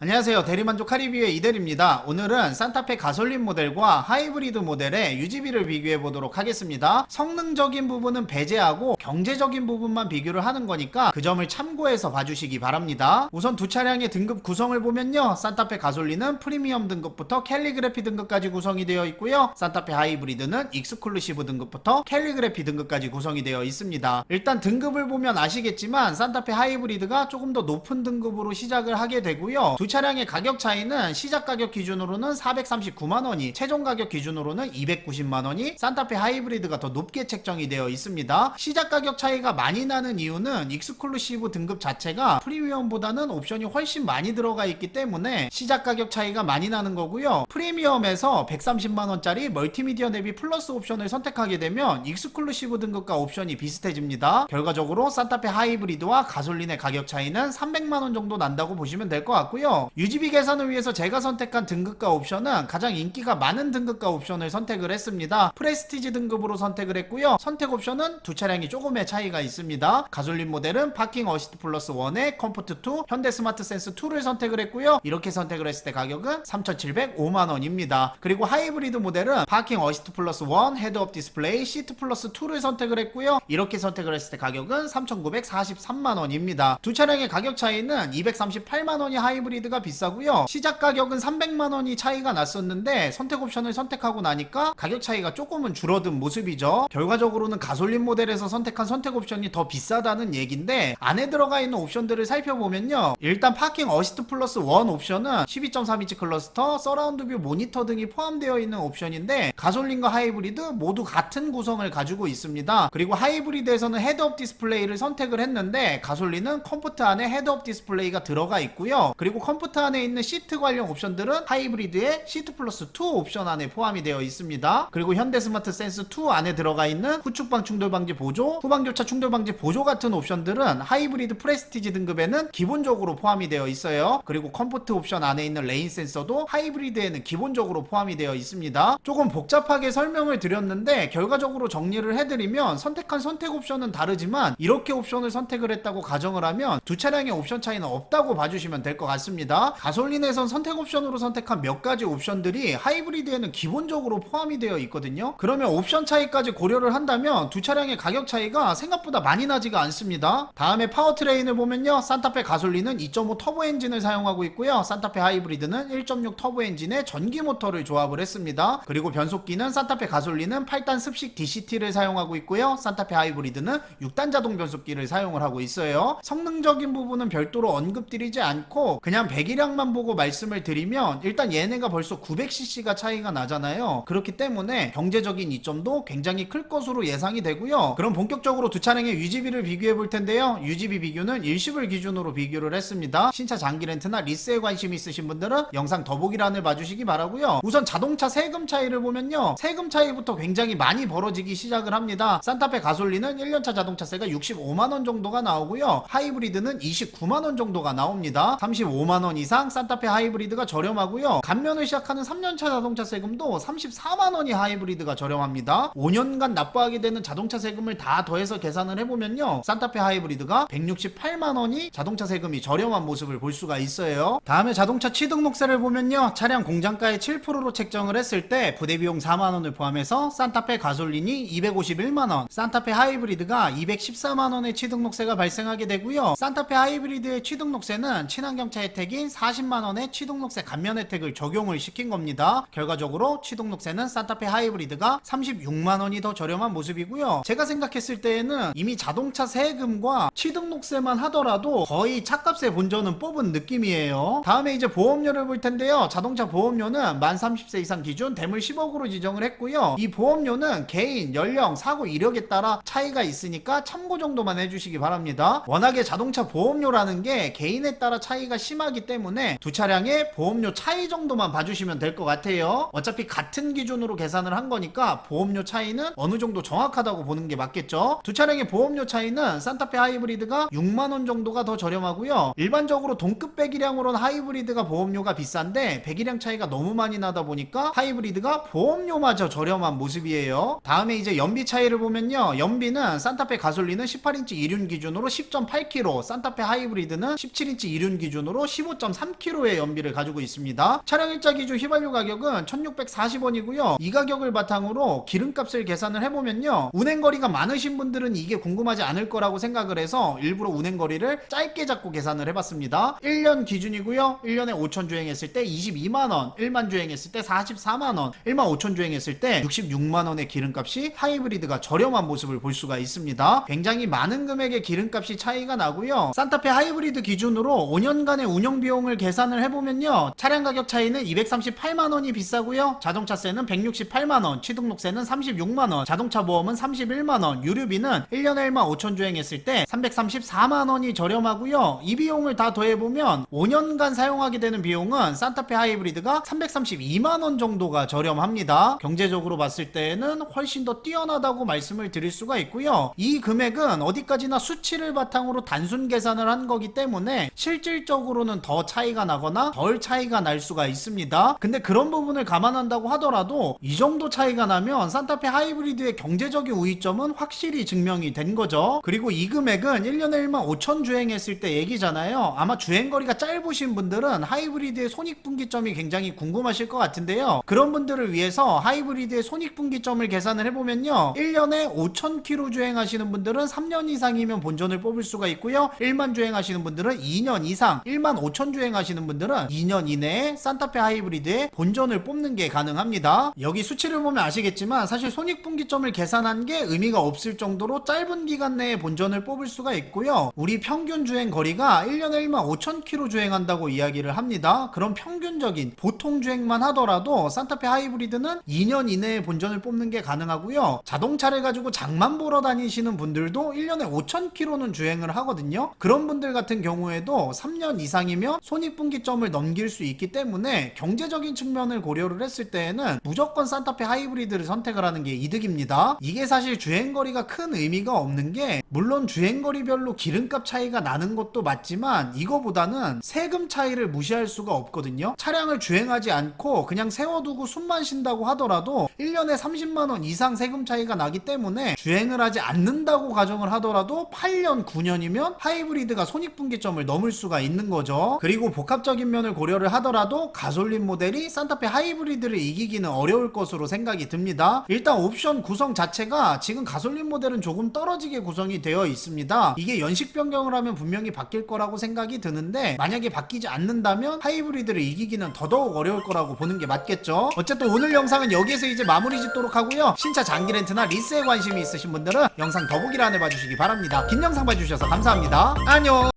안녕하세요. 대리만족 카리비의 이대리입니다. 오늘은 산타페 가솔린 모델과 하이브리드 모델의 유지비를 비교해 보도록 하겠습니다. 성능적인 부분은 배제하고 경제적인 부분만 비교를 하는 거니까 그 점을 참고해서 봐주시기 바랍니다. 우선 두 차량의 등급 구성을 보면요, 산타페 가솔린은 프리미엄 등급부터 캘리그래피 등급까지 구성이 되어 있고요, 산타페 하이브리드는 익스클루시브 등급부터 캘리그래피 등급까지 구성이 되어 있습니다. 일단 등급을 보면 아시겠지만 산타페 하이브리드가 조금 더 높은 등급으로 시작을 하게 되고요, 두 차량의 가격 차이는 시작 가격 기준으로는 439만원이, 최종 가격 기준으로는 290만원이 산타페 하이브리드가 더 높게 책정이 되어 있습니다. 시작 가격 차이가 많이 나는 이유는 익스클루시브 등급 자체가 프리미엄보다는 옵션이 훨씬 많이 들어가 있기 때문에 시작 가격 차이가 많이 나는 거고요, 프리미엄에서 130만원짜리 멀티미디어 내비 플러스 옵션을 선택하게 되면 익스클루시브 등급과 옵션이 비슷해집니다. 결과적으로 산타페 하이브리드와 가솔린의 가격 차이는 300만원 정도 난다고 보시면 될 것 같고요, 유지비 계산을 위해서 제가 선택한 등급과 옵션은 가장 인기가 많은 등급과 옵션을 선택을 했습니다. 프레스티지 등급으로 선택을 했고요, 선택 옵션은 두 차량이 조금의 차이가 있습니다. 가솔린 모델은 파킹 어시스트 플러스 1에 컴포트 2, 현대 스마트 센스 2를 선택을 했고요, 이렇게 선택을 했을 때 가격은 3,705만원입니다. 그리고 하이브리드 모델은 파킹 어시스트 플러스 1, 헤드업 디스플레이, 시트 플러스 2를 선택을 했고요, 이렇게 선택을 했을 때 가격은 3,943만원입니다. 두 차량의 가격 차이는 238만원이 하이브리드가 비싸고요, 시작 가격은 300만원이 차이가 났었는데 선택 옵션을 선택하고 나니까 가격 차이가 조금은 줄어든 모습이죠. 결과적으로는 가솔린 모델에서 선택한 선택 옵션이 더 비싸다는 얘긴데, 안에 들어가 있는 옵션들을 살펴보면요, 일단 파킹 어시스트 플러스 1 옵션은 12.3인치 클러스터, 서라운드 뷰 모니터 등이 포함되어 있는 옵션인데 가솔린과 하이브리드 모두 같은 구성을 가지고 있습니다. 그리고 하이브리드에서는 헤드업 디스플레이를 선택을 했는데 가솔린은 컴포트 안에 헤드업 디스플레이가 들어가 있고요, 그리고 컴포트 안에 있는 시트 관련 옵션들은 하이브리드의 시트 플러스 2 옵션 안에 포함이 되어 있습니다. 그리고 현대 스마트 센스 2 안에 들어가 있는 후축방 충돌 방지 보조, 후방교차 충돌 방지 보조 같은 옵션들은 하이브리드 프레스티지 등급에는 기본적으로 포함이 되어 있어요. 그리고 컴포트 옵션 안에 있는 레인 센서도 하이브리드에는 기본적으로 포함이 되어 있습니다. 조금 복잡하게 설명을 드렸는데 결과적으로 정리를 해드리면 선택한 선택 옵션은 다르지만 이렇게 옵션을 선택을 했다고 가정을 하면 두 차량의 옵션 차이는 없다고 봐주시면 될 것 같습니다. 가솔린에선 선택 옵션으로 선택한 몇 가지 옵션들이 하이브리드에는 기본적으로 포함이 되어 있거든요. 그러면 옵션 차이까지 고려를 한다면 두 차량의 가격 차이가 생각보다 많이 나지가 않습니다. 다음에 파워트레인을 보면요, 산타페 가솔린은 2.5 터보 엔진을 사용하고 있고요, 산타페 하이브리드는 1.6 터보 엔진의 전기 모터를 조합을 했습니다. 그리고 변속기는 산타페 가솔린은 8단 습식 DCT를 사용하고 있고요, 산타페 하이브리드는 6단 자동 변속기를 사용을 하고 있어요. 성능적인 부분은 별도로 언급드리지 않고 그냥 배기량만 보고 말씀을 드리면 일단 얘네가 벌써 900cc가 차이가 나잖아요. 그렇기 때문에 경제적인 이점도 굉장히 클 것으로 예상이 되고요. 그럼 본격적으로 두 차량의 유지비를 비교해 볼 텐데요, 유지비 비교는 일시불 기준으로 비교를 했습니다. 신차 장기 렌트나 리스에 관심 있으신 분들은 영상 더보기란을 봐주시기 바라고요. 우선 자동차 세금 차이를 보면요, 세금 차이부터 굉장히 많이 벌어지기 시작을 합니다. 산타페 가솔린은 1년차 자동차세가 65만원 정도가 나오고요, 하이브리드는 29만원 정도가 나옵니다. 35만원 이상 산타페 하이브리드가 저렴하고요, 감면을 시작하는 3년차 자동차 세금도 34만원이 하이브리드가 저렴합니다. 5년간 납부하게 되는 자동차 세금을 다 더해서 계산을 해보면요, 산타페 하이브리드가 168만원이 자동차 세금이 저렴한 모습을 볼 수가 있어요. 다음에 자동차 취등록세를 보면요, 차량 공장가의 7%로 책정을 했을 때 부대비용 4만원을 포함해서 산타페 가솔린이 251만원, 산타페 하이브리드가 214만원의 취등록세가 발생하게 되고요, 산타페 하이브리드의 취등록세는 친환경차 혜택인 40만원의 취등록세 감면 혜택을 적용을 시킨 겁니다. 결과적으로 취등록세는 산타페 하이브리드가 36만원이 더 저렴한 모습이고요, 제가 생각했을 때에는 이미 자동차 세금과 취등록세만 하더라도 거의 차값의 본전은 뽑은 느낌이에요. 다음에 이제 보험료를 볼 텐데요, 자동차 보험료는 만 30세 이상 기준 대물 10억으로 지정을 했고요, 이 보험료는 개인, 연령, 사고 이력에 따라 차이가 있으니까 참고 정도만 해주시기 바랍니다. 워낙에 자동차 보험료라는 게 개인에 따라 차이가 심하기 때문에 두 차량의 보험료 차이 정도만 봐주시면 될 것 같아요. 어차피 같은 기준으로 계산을 한 거니까 보험료 차이는 어느 정도 정확하다고 보는 게 맞겠죠. 두 차량의 보험료 차이는 산타페 하이브리드가 6만원 정도가 더 저렴하고요, 일반적으로 동급 배기량으로는 하이브리드가 보험료가 비싼데 배기량 차이가 너무 많이 나다 보니까 하이브리드가 보험료마저 저렴한 모습이에요. 다음에 이제 연비 차이를 보면요, 연비는 산타페 가솔린은 18인치 이륜 기준으로 10.8km, 산타페 하이브리드는 17인치 이륜 기준으로 15 15.3km의 연비를 가지고 있습니다. 차량 일자 기준 휘발유 가격은 1640원이고요. 이 가격을 바탕으로 기름값을 계산을 해보면요, 운행거리가 많으신 분들은 이게 궁금하지 않을 거라고 생각을 해서 일부러 운행거리를 짧게 잡고 계산을 해봤습니다. 1년 기준이고요. 1년에 5천 주행했을 때 22만원, 1만 주행했을 때 44만원, 1만 5천 주행했을 때 66만원의 기름값이 하이브리드가 저렴한 모습을 볼 수가 있습니다. 굉장히 많은 금액의 기름값이 차이가 나고요. 산타페 하이브리드 기준으로 5년간의 운영비용을 계산을 해보면요, 차량 가격 차이는 238만원이 비싸고요, 자동차세는 168만원, 취등록세는 36만원, 자동차 보험은 31만원, 유류비는 1년에 1만 5천 주행했을 때 334만원이 저렴하고요. 이 비용을 다 더해보면 5년간 사용하게 되는 비용은 산타페 하이브리드가 332만원 정도가 저렴합니다. 경제적으로 봤을 때는 훨씬 더 뛰어나다고 말씀을 드릴 수가 있고요. 이 금액은 어디까지나 수치를 바탕으로 단순 계산을 한 거기 때문에 실질적으로는 더 차이가 나거나 덜 차이가 날 수가 있습니다. 근데 그런 부분을 감안한다고 하더라도 이 정도 차이가 나면 산타페 하이브리드의 경제적인 우위점은 확실히 증명이 된 거죠. 그리고 이 금액은 1년에 1만 5천 주행했을 때 얘기잖아요. 아마 주행거리가 짧으신 분들은 하이브리드의 손익분기점이 굉장히 궁금하실 것 같은데요. 그런 분들을 위해서 하이브리드의 손익분기점을 계산을 해보면요, 1년에 5,000km 주행하시는 분들은 3년 이상이면 본전을 뽑을 수가 있고요, 1만 주행하시는 분들은 2년 이상, 1만 5천 주행하시는 분들은 2년 이내에 산타페 하이브리드의 본전을 뽑는 게 가능합니다. 여기 수치를 보면 아시겠지만 사실 손익분기점을 계산한 게 의미가 없을 정도로 짧은 기간 내에 본전을 뽑을 수가 있고요. 우리 평균 주행 거리가 1년에 1만 5,000km 주행한다고 이야기를 합니다. 그럼 평균적인 보통 주행만 하더라도 산타페 하이브리드는 2년 이내에 본전을 뽑는 게 가능하고요. 자동차를 가지고 장만 보러 다니시는 분들도 1년에 5,000km는 주행을 하거든요. 그런 분들 같은 경우에도 3년 이상이면 손익분기점을 넘길 수 있기 때문에 경제적인 측면을 고려를 했을 때에는 무조건 산타페 하이브리드를 선택을 하는 게 이득입니다. 이게 사실 주행거리가 큰 의미가 없는 게, 물론 주행거리별로 기름값 차이가 나는 것도 맞지만 이거보다는 세금 차이를 무시할 수가 없거든요. 차량을 주행하지 않고 그냥 세워두고 숨만 쉰다고 하더라도 1년에 30만원 이상 세금 차이가 나기 때문에 주행을 하지 않는다고 가정을 하더라도 8년 9년이면 하이브리드가 손익분기점을 넘을 수가 있는 거죠. 그리고 복합적인 면을 고려를 하더라도 가솔린 모델이 산타페 하이브리드를 이기기는 어려울 것으로 생각이 듭니다. 일단 옵션 구성 자체가 지금 가솔린 모델은 조금 떨어지게 구성이 되어 있습니다. 이게 연식 변경을 하면 분명히 바뀔 거라고 생각이 드는데, 만약에 바뀌지 않는다면 하이브리드를 이기기는 더더욱 어려울 거라고 보는 게 맞겠죠. 어쨌든 오늘 영상은 여기에서 이제 마무리 짓도록 하고요. 신차 장기 렌트나 리스에 관심이 있으신 분들은 영상 더보기란에 봐주시기 바랍니다. 긴 영상 봐주셔서 감사합니다. 안녕.